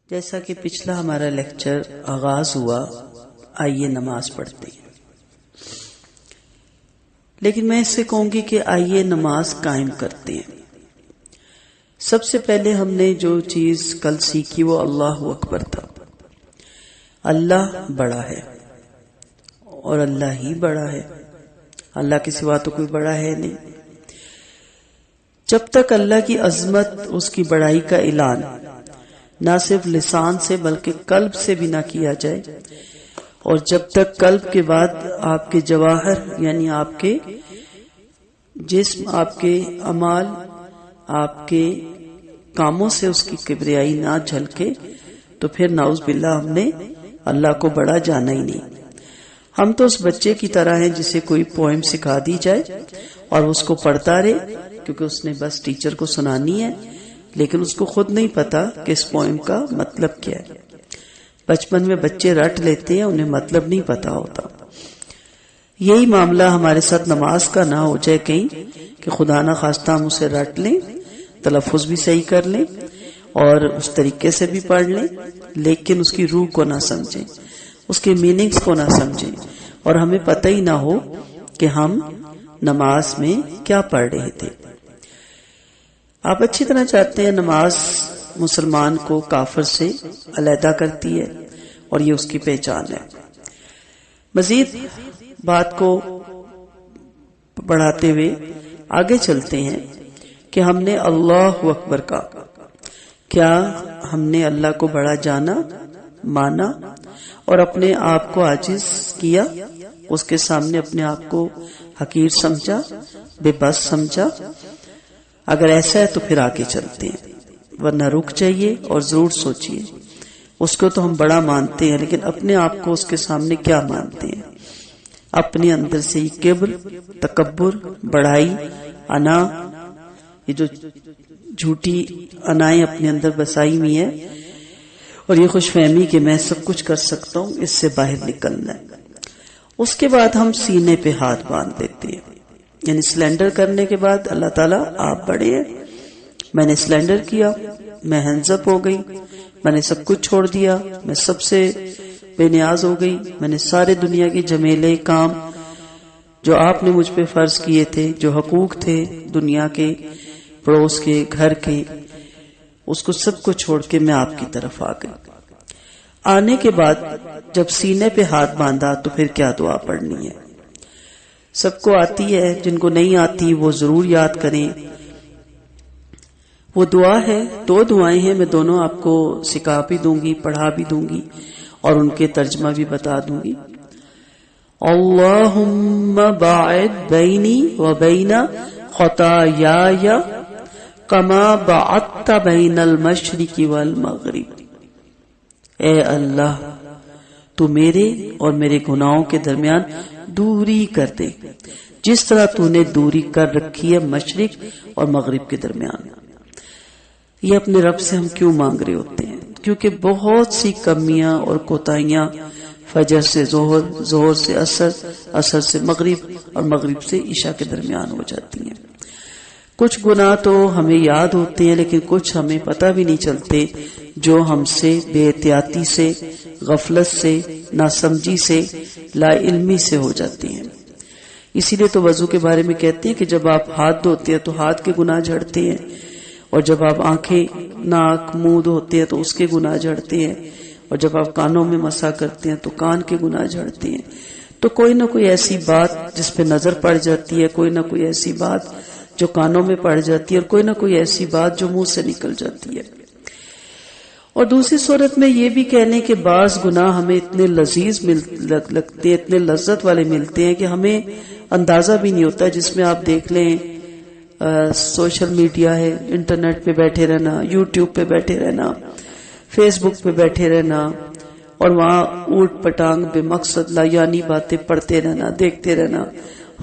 جیسا کہ پچھلا ہمارا لیکچر آغاز ہوا، آئیے نماز پڑھتے ہیں، لیکن میں اس سے کہوں گی کہ آئیے نماز قائم کرتے ہیں۔ سب سے پہلے ہم نے جو چیز کل سیکھی وہ اللہ اکبر تھا۔ اللہ بڑا ہے اور اللہ ہی بڑا ہے، اللہ کے سوا تو کوئی بڑا ہے نہیں۔ جب تک اللہ کی عظمت، اس کی بڑائی کا اعلان نہ صرف لسان سے بلکہ قلب سے بھی نہ کیا جائے، اور جب تک قلب کے بعد آپ کے جواہر یعنی آپ کے جسم، آپ کے اعمال، آپ کے کاموں سے اس کی کبریائی نہ جھلکے، تو پھر نعوذ باللہ ہم نے اللہ کو بڑا جانا ہی نہیں۔ ہم تو اس بچے کی طرح ہیں جسے کوئی پوئم سکھا دی جائے اور اس کو پڑھتا رہے، کیونکہ اس نے بس ٹیچر کو سنانی ہے، لیکن اس کو خود نہیں پتا کہ اس پوئم کا مطلب کیا ہے۔ بچپن میں بچے رٹ لیتے ہیں، انہیں مطلب نہیں پتا ہوتا۔ یہی معاملہ ہمارے ساتھ نماز کا نہ ہو جائے کہیں کہ خدا نہ خواستہ ہم اسے رٹ لیں، تلفظ بھی صحیح کر لیں اور اس طریقے سے بھی پڑھ لیں، لیکن اس کی روح کو نہ سمجھیں، اس کے میننگز کو نہ سمجھیں، اور ہمیں پتہ ہی نہ ہو کہ ہم نماز میں کیا پڑھ رہے تھے۔ آپ اچھی طرح چاہتے ہیں نماز مسلمان کو کافر سے علیحدہ کرتی ہے، اور یہ اس کی پہچان ہے۔ مزید بات کو بڑھاتے ہوئے آگے چلتے ہیں کہ ہم نے اللہ اکبر کا، کیا ہم نے اللہ کو بڑا جانا، مانا اور اپنے آپ کو عاجز کیا، اس کے سامنے اپنے آپ کو حقیر سمجھا، بے بس سمجھا؟ اگر ایسا ہے تو پھر آگے چلتے ہیں، ورنہ رک جائیے اور ضرور سوچئے۔ اس کو تو ہم بڑا مانتے ہیں، لیکن اپنے آپ کو اس کے سامنے کیا مانتے ہیں؟ اپنے اندر سے یہ کبر، تکبر، بڑائی، انا، یہ جو جھوٹی انائیں اپنے اندر بسائی ہوئی ہیں، اور یہ خوش فہمی کہ میں سب کچھ کر سکتا ہوں، اس سے باہر نکلنا ہے۔ اس کے بعد ہم سینے پہ ہاتھ باندھ دیتے ہیں، یعنی سلینڈر کرنے کے بعد اللہ تعالیٰ آپ بڑے ہیں، میں نے سلینڈر کیا، میں ہینڈز اپ ہو گئی، میں نے سب کچھ چھوڑ دیا، میں سب سے بے نیاز ہو گئی، میں نے سارے دنیا کے جھمیلے کام جو آپ نے مجھ پہ فرض کیے تھے، جو حقوق تھے دنیا کے، پڑوس کے، گھر کے، اس کو سب کو چھوڑ کے میں آپ کی طرف آ گئی۔ آنے کے بعد جب سینے پہ ہاتھ باندھا تو پھر کیا دعا پڑھنی ہے؟ سب کو آتی ہے، جن کو نہیں آتی وہ ضرور یاد کریں۔ وہ دعا ہے، دو دعائیں ہیں، میں دونوں آپ کو سکھا بھی دوں گی، پڑھا بھی دوں گی اور ان کے ترجمہ بھی بتا دوں گی۔ اللہم باعد بینی و بین خطایای کما بعدت بین المشرق والمغرب۔ اے اللہ، تو میرے اور میرے گناہوں کے درمیان دوری کر دے، جس طرح تو نے دوری کر رکھی ہے مشرق اور مغرب کے درمیان۔ یہ اپنے رب سے ہم کیوں مانگ رہے ہوتے ہیں؟ کیونکہ بہت سی کمیاں اور کوتاہیاں فجر سے ظہر، ظہر سے عصر، عصر سے مغرب اور مغرب سے عشاء کے درمیان ہو جاتی ہیں۔ کچھ گناہ تو ہمیں یاد ہوتے ہیں، لیکن کچھ ہمیں پتہ بھی نہیں چلتے، جو ہم سے بے احتیاطی سے، غفلت سے، ناسمجھی سے، لا علمی سے ہو جاتی ہیں۔ اسی لیے تو وضو کے بارے میں کہتے ہیں کہ جب آپ ہاتھ دھوتے ہیں تو ہاتھ کے گناہ جھڑتے ہیں، اور جب آپ آنکھیں، ناک، منہ دھوتے ہیں تو اس کے گناہ جھڑتے ہیں، اور جب آپ کانوں میں مسح کرتے ہیں تو کان کے گناہ جھڑتے ہیں۔ تو کوئی نہ کوئی ایسی بات جس پہ نظر پڑ جاتی ہے، کوئی نہ کوئی ایسی بات جو کانوں میں پڑ جاتی ہے، اور کوئی نہ کوئی ایسی بات جو منہ سے نکل جاتی ہے۔ اور دوسری صورت میں یہ بھی کہہ لیں کہ بعض گناہ ہمیں اتنے لذیذ لگتے ہیں، اتنے لذت والے ملتے ہیں کہ ہمیں اندازہ بھی نہیں ہوتا، جس میں آپ دیکھ لیں سوشل میڈیا ہے، انٹرنیٹ پہ بیٹھے رہنا، یوٹیوب پہ بیٹھے رہنا، فیس بک پہ بیٹھے رہنا، اور وہاں اوٹ پٹانگ بے مقصد لایانی باتیں پڑھتے رہنا، دیکھتے رہنا،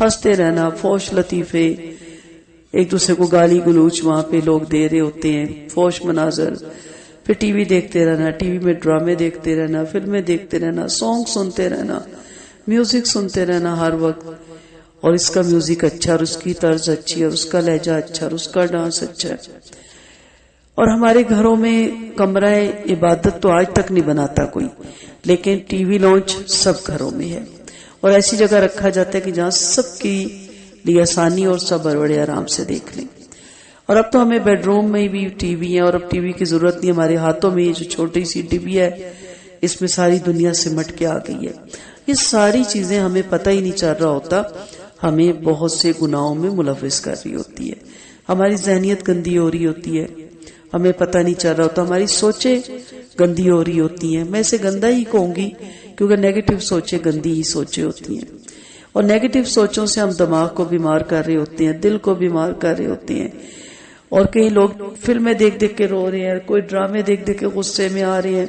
ہنستے رہنا، فوش لطیفے، ایک دوسرے کو گالی گلوچ وہاں پہ لوگ دے رہے ہوتے ہیں، فوش مناظر، پھر ٹی وی دیکھتے رہنا، ٹی وی میں ڈرامے دیکھتے رہنا، فلمیں دیکھتے رہنا، سانگ سنتے رہنا، میوزک سنتے رہنا ہر وقت، اور اس کا میوزک اچھا اور اس کی طرز اچھی اور اس کا لہجہ اچھا اور اس کا ڈانس اچھا ہے، اور ہمارے گھروں میں کمرہ عبادت تو آج تک نہیں بناتا کوئی، لیکن ٹی وی لانچ سب گھروں میں ہے، اور ایسی جگہ رکھا جاتا ہے کہ جہاں سب کی لیے آسانی اور سب بڑے آرام سے دیکھ لیں۔ اور اب تو ہمیں بیڈ روم میں بھی ٹی وی ہے، اور اب ٹی وی کی ضرورت نہیں، ہمارے ہاتھوں میں یہ جو چھوٹی سی ٹی وی ہے اس میں ساری دنیا سمٹ کے آ گئی ہے۔ یہ ساری چیزیں ہمیں پتہ ہی نہیں چل رہا ہوتا، ہمیں بہت سے گناہوں میں ملوث کر رہی ہوتی ہے، ہماری ذہنیت گندی ہو رہی ہوتی ہے، ہمیں پتہ نہیں چل رہا ہوتا، ہماری سوچیں گندی ہو رہی ہوتی ہیں۔ میں اسے گندا ہی کہوں گی کیونکہ نیگیٹو سوچیں گندی ہی سوچیں ہوتی ہیں، اور نیگیٹو سوچوں سے ہم دماغ کو بیمار کر رہے ہوتے ہیں، دل کو بیمار کر رہے ہوتے ہیں۔ اور کئی لوگ فلمیں دیکھ دیکھ کے رو رہے ہیں، کوئی ڈرامے دیکھ دیکھ کے غصے میں آ رہے ہیں۔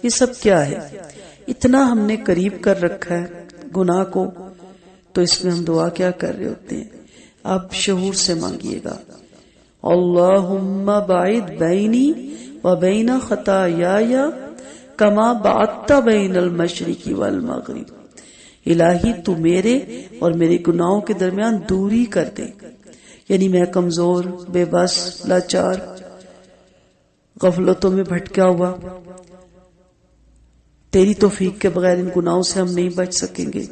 یہ سب کیا ہے؟ اتنا ہم نے قریب کر رکھا ہے گناہ کو، تو اس میں ہم دعا کیا کر رہے ہوتے ہیں؟ آپ شعور سے مانگیے گا، اللہم باعد بینی و بین خطایای کما بعدت بین المشرق والمغرب۔ الہی تو میرے اور میرے گناہوں کے درمیان دوری کر دے، یعنی میں کمزور، بے بس، لاچار، غفلتوں میں بھٹکا ہوا، تیری توفیق کے بغیر ان گناہوں سے ہم نہیں بچ سکیں گے۔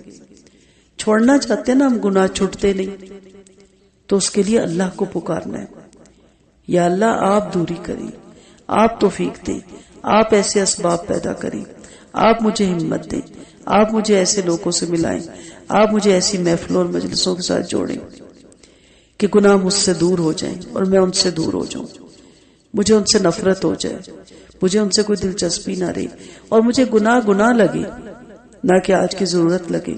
چھوڑنا چاہتے ہیں نا ہم گناہ، چھوٹتے نہیں، تو اس کے لیے اللہ کو پکارنا ہے، یا اللہ آپ دوری کریں، آپ توفیق دیں، آپ ایسے اسباب پیدا کریں، آپ مجھے ہمت دیں، آپ مجھے ایسے لوگوں سے ملائیں، آپ مجھے ایسی محفلوں اور مجلسوں کے ساتھ جوڑیں کہ گناہ مجھ سے دور ہو جائیں اور میں ان سے دور ہو جاؤں، مجھے ان سے نفرت ہو جائے، مجھے ان سے کوئی دلچسپی نہ رہے، اور مجھے گناہ لگے نہ کہ آج کی ضرورت لگے۔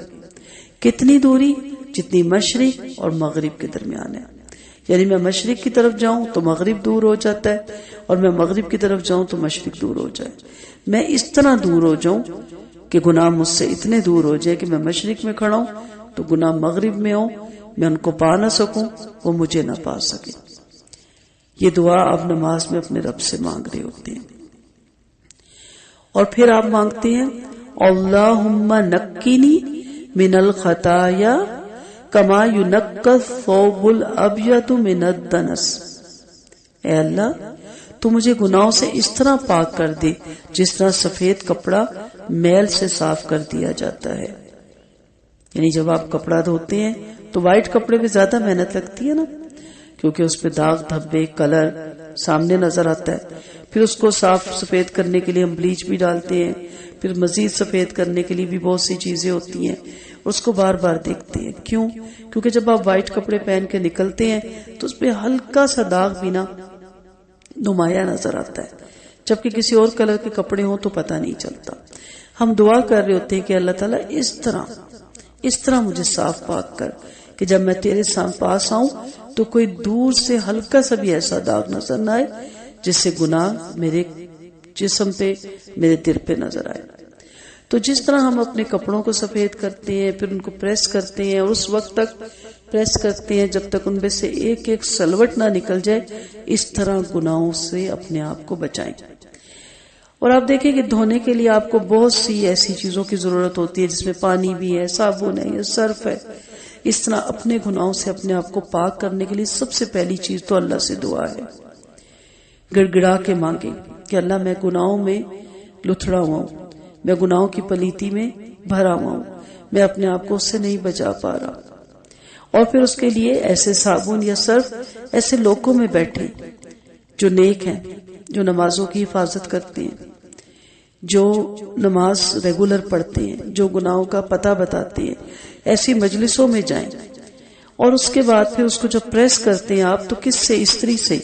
کتنی دوری؟ جتنی مشرق اور مغرب کے درمیان ہے، یعنی میں مشرق کی طرف جاؤں تو مغرب دور ہو جاتا ہے، اور میں مغرب کی طرف جاؤں تو مشرق دور ہو جائے۔ میں اس طرح دور ہو جاؤں کہ گناہ مجھ سے اتنے دور ہو جائے کہ میں مشرق میں کھڑا ہوں تو گناہ مغرب میں ہوں، میں ان کو پا نہ سکوں، وہ مجھے نہ پا سکے۔ یہ دعا آپ نماز میں اپنے رب سے مانگ رہے ہوتے ہیں، اور پھر آپ مانگتے ہیں اللہم نقینی من الخطایا کما ینقی الثوب الابیض من الدنس۔ اے اللہ تو مجھے گناہوں سے اس طرح پاک کر دے جس طرح سفید کپڑا میل سے صاف کر دیا جاتا ہے۔ یعنی جب آپ کپڑا دھوتے ہیں تو وائٹ کپڑے پہ زیادہ محنت لگتی ہے نا، کیونکہ اس پہ داغ دھبے کلر سامنے نظر آتا ہے، پھر اس کو صاف سفید کرنے کے لیے ہم بلیچ بھی ڈالتے ہیں، پھر مزید سفید کرنے کے لیے بھی بہت سی چیزیں ہوتی ہیں، اس کو بار بار دیکھتے ہیں۔ کیوں؟ کیونکہ جب آپ وائٹ کپڑے پہن کے نکلتے ہیں تو اس پہ ہلکا سا داغ بھی نا نمایاں نظر آتا ہے، جبکہ کسی اور کلر کے کپڑے ہوں تو پتہ نہیں چلتا۔ ہم دعا کر رہے ہوتے ہیں کہ اللہ تعالیٰ اس طرح مجھے صاف پاک کر کہ جب میں تیرے پاس آؤں تو کوئی دور سے ہلکا سا بھی ایسا داغ نظر نہ آئے جس سے گناہ میرے جسم پہ، میرے دل پہ نظر آئے۔ تو جس طرح ہم اپنے کپڑوں کو سفید کرتے ہیں، پھر ان کو پریس کرتے ہیں، اور اس وقت تک پریس کرتے ہیں جب تک ان میں سے ایک ایک سلوٹ نہ نکل جائے، اس طرح گناہوں سے اپنے آپ کو بچائیں۔ اور آپ دیکھیں کہ دھونے کے لیے آپ کو بہت سی ایسی چیزوں کی ضرورت ہوتی ہے جس میں پانی بھی ہے، صابن ہے، سرف ہے۔ اس طرح اپنے گناہوں سے اپنے آپ کو پاک کرنے کے لیے سب سے پہلی چیز تو اللہ سے دعا ہے، گڑ گڑا کے مانگیں کہ اللہ میں گناہوں میں لتھڑا ہوا ہوں، میں گناہوں کی پلیتی میں بھرا ہوا ہوں، میں اپنے آپ کو اس سے نہیں بچا پا رہا۔ اور پھر اس کے لیے ایسے صابن یا صرف ایسے لوگوں میں بیٹھے جو نیک ہیں، جو نمازوں کی حفاظت کرتے ہیں، جو نماز ریگولر پڑھتے ہیں، جو گناہوں کا پتہ بتاتے ہیں، ایسی مجلسوں میں جائیں۔ اور اس کے بعد پھر اس کو جب پریس کرتے ہیں آپ تو کس سے؟ استری سے۔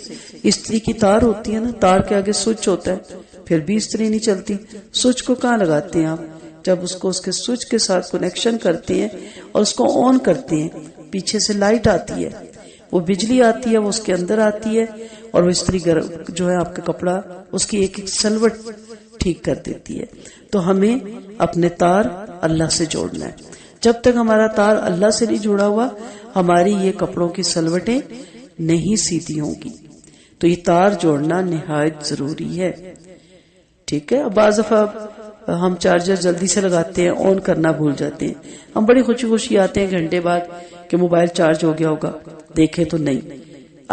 استری کی تار ہوتی ہے نا، تار کے آگے سوئچ ہوتا ہے، پھر بھی استری نہیں چلتی۔ سوئچ کو کہاں لگاتے ہیں آپ؟ جب اس کو اس کے سوئچ کے ساتھ کنیکشن کرتے ہیں اور اس کو آن کرتے ہیں، پیچھے سے لائٹ آتی ہے، وہ بجلی آتی ہے، وہ اس کے اندر آتی ہے، اور وہ استری جو ہے آپ کا کپڑا اس کی ایک ایک سلوٹ ٹھیک کر دیتی ہے۔ تو ہمیں اپنے تار اللہ سے جوڑنا ہے۔ جب تک ہمارا تار اللہ سے نہیں جڑا ہوا، ہماری یہ کپڑوں کی سلوٹیں نہیں سیدھی ہوں گی۔ تو یہ تار جوڑنا نہایت ضروری ہے، ٹھیک ہے۔ بعض دفعہ ہم چارجر جلدی سے لگاتے ہیں، آن کرنا بھول جاتے ہیں، ہم بڑی خوشی خوشی آتے ہیں گھنٹے بعد کہ موبائل چارج ہو گیا ہوگا، دیکھیں تو نہیں۔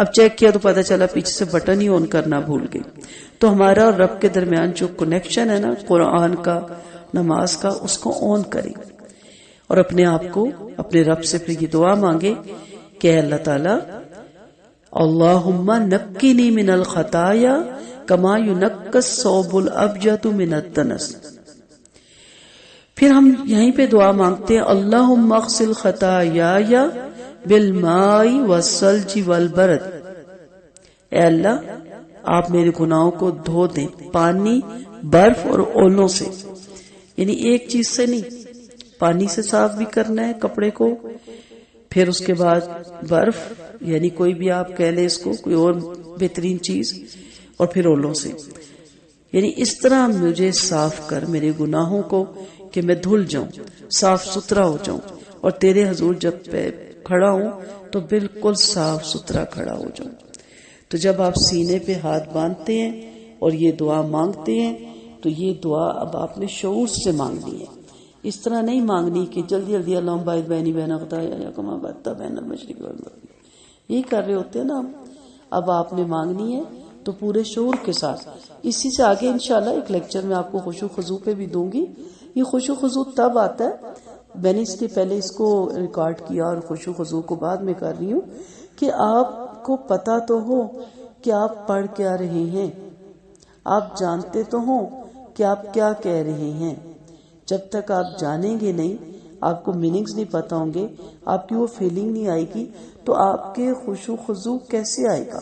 اب چیک کیا تو پتا چلا پیچھے سے بٹن ہی آن کرنا بھول گئی. تو ہمارا اور رب کے درمیان جو کنیکشن ہے نا قرآن کا نماز کا، اس کو آن کریں اور اپنے آپ کو اپنے رب سے پھر یہ دعا مانگے کہ اللہ تعالی اللہم نقنی من الخطایا کما ینقی الثوب الابیض من الدنس. پھر ہم یہیں پہ دعا مانگتے ہیں اللہم اغسل خطایای بالماء والثلج والبرد. اے اللہ آپ میرے گناہوں کو دھو دیں پانی، برف اور اولوں سے. یعنی ایک چیز سے نہیں، پانی سے صاف بھی کرنا ہے کپڑے کو، پھر اس کے بعد برف یعنی کوئی بھی آپ کہہ لیں اس کو کوئی اور بہترین چیز، اور پھر اولوں سے. یعنی اس طرح مجھے صاف کر میرے گناہوں کو کہ میں دھل جاؤں، صاف ستھرا ہو جاؤں، اور تیرے حضور جب کھڑا ہوں تو بالکل صاف ستھرا کھڑا ہو جاؤں. تو جب آپ سینے پہ ہاتھ باندھتے ہیں اور یہ دعا مانگتے ہیں تو یہ دعا اب آپ نے شعور سے مانگنی ہے. اس طرح نہیں مانگنی کہ جلدی جلدی اللہم باعث بینی بین خطایا کما بعدت بین المشرق والمغرب، یہی کر رہے ہوتے ہیں نا. اب آپ نے مانگنی ہے تو پورے شعور کے ساتھ. اسی سے آگے انشاءاللہ ایک لیکچر میں آپ کو خشوع خضوع پہ بھی دوں گی. یہ خشوع خضوع تب آتا ہے، میں نے اس کے پہلے اس کو ریکارڈ کیا اور خشوع خضوع کو بعد میں کر رہی ہوں، کہ آپ کو پتا تو ہو کہ آپ پڑھ کیا رہے ہیں، آپ جانتے تو ہوں کہ آپ کیا کہہ رہے ہیں. جب تک آپ جانیں گے نہیں، آپ کو میننگز نہیں پتا ہوں گے، آپ کی وہ فیلنگ نہیں آئے گی، تو آپ کے خشوع خضوع کیسے آئے گا؟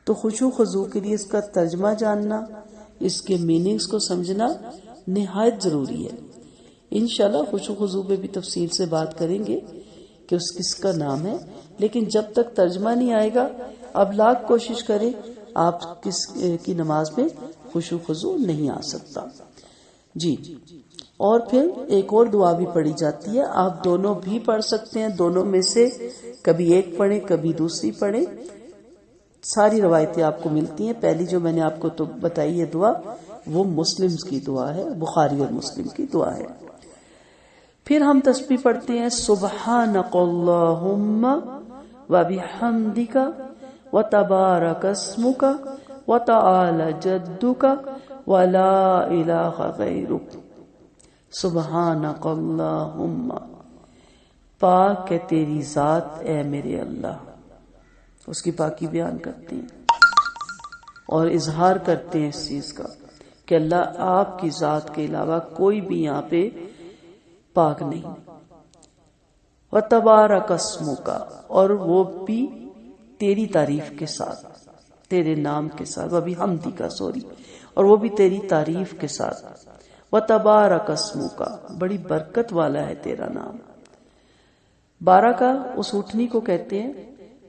تو خشوع خضوع کے لیے اس کا ترجمہ جاننا، اس کے میننگز کو سمجھنا نہایت ضروری ہے. انشاءاللہ خشوع خضوع پہ بھی تفصیل سے بات کریں گے کہ اس کس کا نام ہے. لیکن جب تک ترجمہ نہیں آئے گا، اب لاکھ کوشش کریں آپ کس کی نماز میں خشوع خضوع نہیں آ سکتا. جی، اور پھر ایک اور دعا بھی پڑھی جاتی ہے، آپ دونوں بھی پڑھ سکتے ہیں، دونوں میں سے کبھی ایک پڑھیں کبھی دوسری پڑھیں. ساری روایتیں آپ کو ملتی ہیں. پہلی جو میں نے آپ کو تو بتائی ہے دعا، وہ مسلمز کی دعا ہے، بخاری اور مسلم کی دعا ہے. پھر ہم تسبیح پڑھتے ہیں سبحانک اللہم وبحمدک وتبارک اسمک وتعالی جدک ولا الہ غیرک. سبحانک اللہم، پاک ہے تیری ذات اے میرے اللہ. اس کی پاکی بیان کرتے ہیں اور اظہار کرتے ہیں اس چیز کا کہ اللہ آپ کی ذات کے علاوہ کوئی بھی یہاں پہ پاک نہیں. وتبارک اسمک، اور وہ بھی تیری تعریف کے ساتھ، تیرے نام کے ساتھ، وبحمدک اور وہ بھی تیری تعریف کے ساتھ. وتبارک اسمک، بڑی برکت والا ہے تیرا نام. بارکہ اس اٹھنی کو کہتے ہیں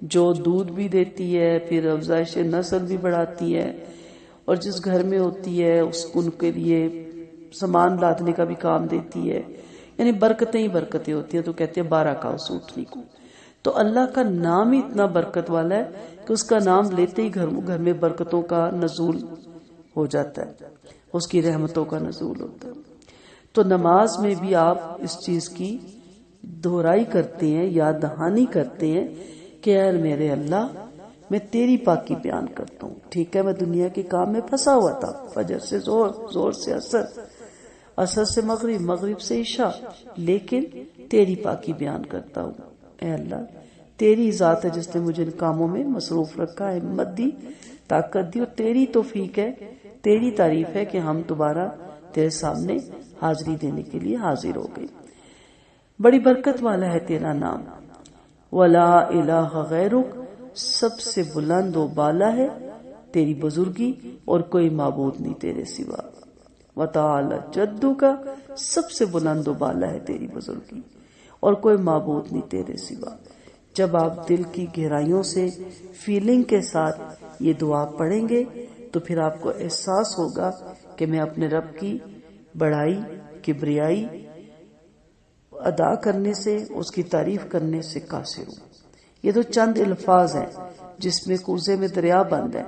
جو دودھ بھی دیتی ہے، پھر افزائش نسل بھی بڑھاتی ہے، اور جس گھر میں ہوتی ہے اس ان کے لیے سامان لادنے کا بھی کام دیتی ہے. یعنی برکتیں ہی برکتیں ہوتی ہیں. تو کہتے ہیں بارکہ اس اٹھنی کو. تو اللہ کا نام ہی اتنا برکت والا ہے کہ اس کا نام لیتے ہی گھر میں برکتوں کا نزول ہو جاتا ہے، اس کی رحمتوں کا نزول ہوتا ہے. تو نماز میں بھی آپ اس چیز کی دہرائی کرتے ہیں، یاد دہانی کرتے ہیں کہ اے میرے اللہ میں تیری پاکی بیان کرتا ہوں. ٹھیک ہے میں دنیا کے کام میں پھنسا ہوا تھا، فجر سے زور، زور سے عصر، عصر سے مغرب، مغرب سے عشاء، لیکن تیری پاکی بیان کرتا ہوں. اے اللہ تیری ذات ہے جس نے مجھے ان کاموں میں مصروف رکھا، ہمت دی، طاقت دی، اور تیری توفیق ہے، تیری تعریف ہے کہ ہم دوبارہ تیرے سامنے حاضری دینے کے لیے حاضر ہو گئے. بڑی برکت والا ہے تیرا نام. ولا الہ غیرک، سب سے بلند و بالا ہے تیری بزرگی اور کوئی معبود نہیں تیرے سوا. وتعالی جدک، سب سے بلند و بالا ہے تیری بزرگی اور کوئی معبود نہیں تیرے سوا. جب آپ دل کی گہرائیوں سے فیلنگ کے ساتھ یہ دعا پڑھیں گے تو پھر آپ کو احساس ہوگا کہ میں اپنے رب کی بڑائی، کبریائی ادا کرنے سے، اس کی تعریف کرنے سے قاصر ہوں. یہ تو چند الفاظ ہیں جس میں کوزے میں دریا بند ہے.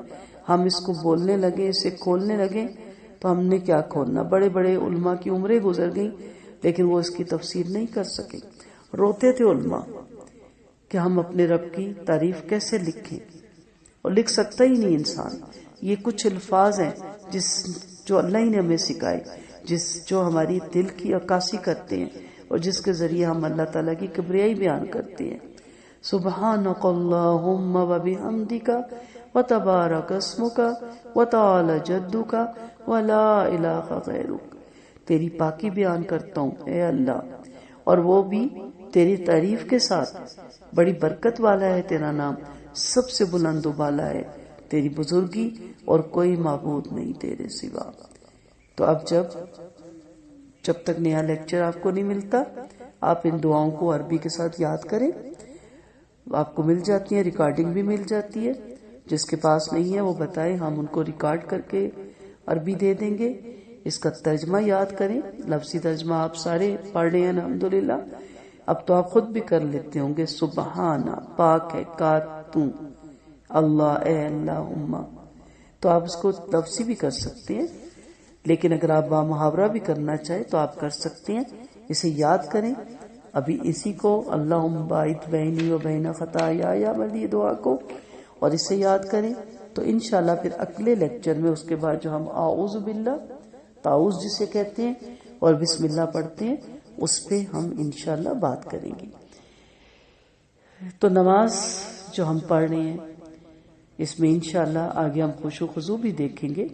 ہم اس کو بولنے لگے، اسے کھولنے لگے تو ہم نے کیا کھولنا. بڑے بڑے علماء کی عمریں گزر گئیں لیکن وہ اس کی تفسیر نہیں کر سکے. روتے تھے علماء کہ ہم اپنے رب کی تعریف کیسے لکھیں، اور لکھ سکتا ہی نہیں انسان. یہ کچھ الفاظ ہیں جو اللہ ہی نے ہمیں سکھائے، جو ہماری دل کی عکاسی کرتے ہیں اور جس کے ذریعے ہم اللہ تعالیٰ کی کبریائی بیان کرتے ہیں. سبحانک اللہم وبحمدک وتبارک اسمک وتعالی جدک ولا الہ غیرک. تیری پاکی بیان کرتا ہوں اے اللہ، اور وہ بھی تیری تعریف کے ساتھ. بڑی برکت والا ہے تیرا نام، سب سے بلند و بالا ہے تیری بزرگی، اور کوئی معبود نہیں تیرے سوا. تو اب جب تک نیا لیکچر آپ کو نہیں ملتا، آپ ان دعاؤں کو عربی کے ساتھ یاد کریں. آپ کو مل جاتی ہیں، ریکارڈنگ بھی مل جاتی ہے. جس کے پاس نہیں ہے وہ بتائے، ہم ان کو ریکارڈ کر کے عربی دے دیں گے. اس کا ترجمہ یاد کریں، لفظی ترجمہ آپ سارے پڑھ رہے ہیں الحمدللہ. اب تو آپ خود بھی کر لیتے ہوں گے. سبحانہ پاک ہے کا تو، اللہ اے اللہم. تو آپ اس کو لفظی بھی کر سکتے ہیں، لیکن اگر آپ با محاورہ بھی کرنا چاہیں تو آپ کر سکتے ہیں. اسے یاد کریں. ابھی اسی کو اللہم باعث بینی و بین خطایا والی دعا کو، اور اسے یاد کریں تو انشاءاللہ پھر اگلے لیکچر میں اس کے بعد جو ہم اعوذ باللہ، تعوذ جسے کہتے ہیں، اور بسم اللہ پڑھتے ہیں، اس پہ ہم انشاءاللہ بات کریں گے. تو نماز جو ہم پڑھ رہے ہیں اس میں انشاءاللہ آگے ہم خشوع و خضوع بھی دیکھیں گے.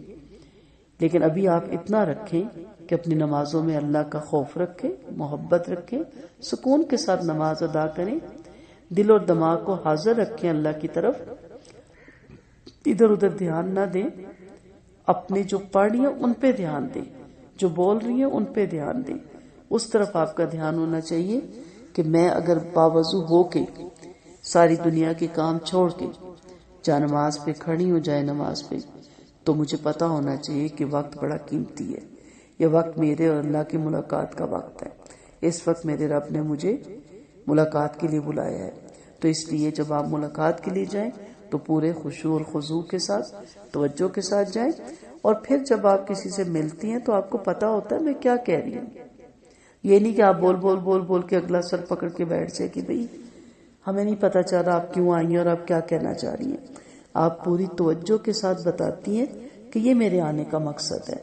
لیکن ابھی آپ اتنا رکھیں کہ اپنی نمازوں میں اللہ کا خوف رکھیں، محبت رکھیں، سکون کے ساتھ نماز ادا کریں. دل اور دماغ کو حاضر رکھیں اللہ کی طرف، ادھر ادھر دھیان نہ دیں. اپنے جو پڑھ رہی ہیں ان پہ دھیان دیں، جو بول رہی ہیں ان پہ دھیان دیں. اس طرف آپ کا دھیان ہونا چاہیے کہ میں اگر باوضو ہو کے ساری دنیا کے کام چھوڑ کے جا نماز پہ کھڑی ہو جائے نماز پہ، تو مجھے پتا ہونا چاہیے کہ وقت بڑا قیمتی ہے. یہ وقت میرے اور اللہ کی ملاقات کا وقت ہے. اس وقت میرے رب نے مجھے ملاقات کے لیے بلایا ہے. تو اس لیے جب آپ ملاقات کے لیے جائیں تو پورے خشوع اور خضوع کے ساتھ، توجہ کے ساتھ جائیں. اور پھر جب آپ کسی سے ملتی ہیں تو آپ کو پتا ہوتا ہے میں کیا کہہ رہی ہوں. یہ نہیں کہ آپ بول بول بول بول کے اگلا سر پکڑ کے بیٹھ جائے کہ بھئی ہمیں نہیں پتا چل رہا آپ کیوں آئی ہیں اور آپ کیا کہنا چاہ رہی ہیں. آپ پوری توجہ کے ساتھ بتاتی ہیں کہ یہ میرے آنے کا مقصد ہے.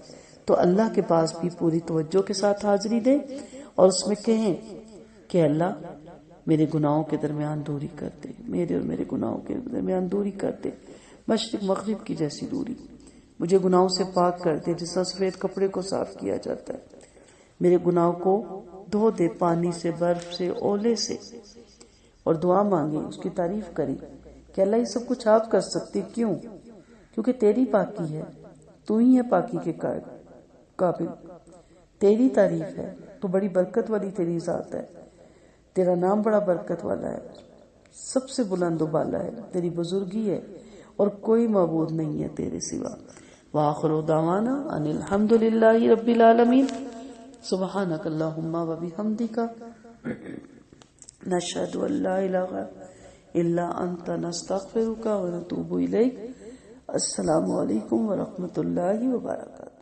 تو اللہ کے پاس بھی پوری توجہ کے ساتھ حاضری دیں اور اس میں کہیں کہ اللہ میرے گناہوں کے درمیان دوری کر دے، میرے اور میرے گناہوں کے درمیان دوری کر دے، مشرق مغرب کی جیسی دوری. مجھے گناہوں سے پاک کر دے جس طرح سفید کپڑے کو صاف کیا جاتا ہے. میرے گناہوں کو دھو دے پانی سے، برف سے، اولے سے. اور دعا مانگے، اس کی تعریف کریں کہ اللہ یہ سب کچھ آپ کر سکتے. کیوں؟ کیونکہ تیری پاکی ہے، تو ہی ہے پاکی کے قابل. تیری تعریف ہے، تو بڑی برکت والی تیری ذات ہے. تیرا نام بڑا برکت والا ہے، سب سے بلند و بالا ہے. تیری بزرگی ہے اور کوئی معبود نہیں ہے تیرے سوا. وآخر دعوانا ان الحمد للہ رب العالمین. سبحانک اللہم وبحمدک نشہد ان لا الہ الا انت نستغفرک ونتوب الیک. السلام علیکم ورحمۃ اللہ وبرکاتہ.